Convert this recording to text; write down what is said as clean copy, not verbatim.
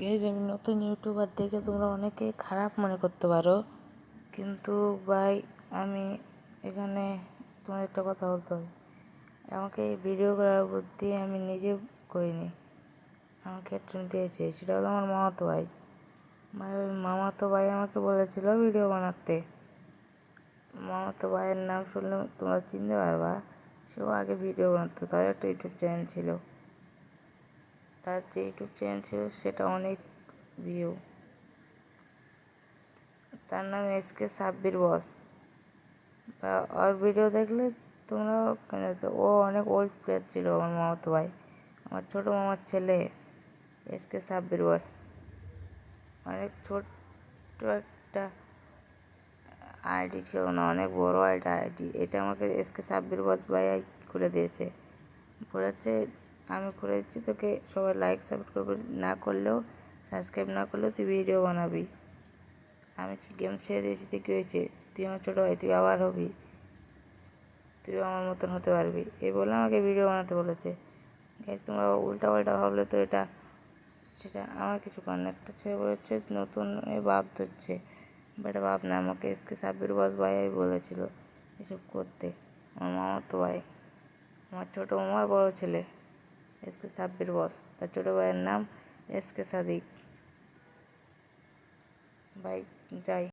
Guys, আমি নতুন YouTuber দেখে তোমরা অনেকে খারাপ মনে করতে পারো, কিন্তু ভাই আমি এখানে তোমার একটা কথা বলতে হবে। আমাকে এই ভিডিও করার বুদ্ধি আমি নিজে করিনি, আমাকে একজন দিয়েছে, সেটা হলো আমার মামাতো ভাই। ওই মামাতো ভাই আমাকে বলেছিল ভিডিও বানাতে। মামাতো ভাইয়ের নাম শুনলে তোমরা চিনতে পারবা, সেও আগে ভিডিও বানাতো, তার একটা ইউটিউব চ্যানেল ছিল। তার যে ইউটিউব চ্যানেল ছিল সেটা অনেক ভিউ। তার নাম এসকে সাব্বির বস। বা ওর ভিডিও দেখলে তোমরা ও অনেক ওল্ড প্লেয়ার ছিল। আমার মামাতো ভাই, আমার ছোটো মামার ছেলে, এসকে সাব্বির বস। অনেক ছোট্ট একটা আইডি ছিল না, অনেক বড় একটা আইডি। এটা আমাকে এসকে সাব্বির বস ভাই খুলে দিয়েছে। বলেছে আমি করে দিচ্ছি তোকে, সবাই লাইক সাপোর্ট করবে, না করলেও সাবস্ক্রাইব না করলেও তুই ভিডিও বানাবি। আমি কি গেম ছেড়ে দিয়েছি তুই কী হয়েছে, তুই আমার ছোটো ভাই, তুই আবার হবি, তুইও আমার মতন হতে পারবি, এই বলে আমাকে ভিডিও বানাতে বলেছে। গাইজ, তোমরা উল্টা পাল্টা ভাবলে তো সেটা আমার কিছু করার না। একটা ছেলে বলেছে নতুন বাপ ধরছে, বাট বাপ না, আমাকে এসকে সাব্বির বস ভাই বলেছিল এসব করতে। আমার মামাতো ভাই, আমার ছোটো মামার বড় ছেলে এসকে সাব্বির বস, তার ছোটো ভাইয়ের নাম এসকে সাদিক। ভাই যাই।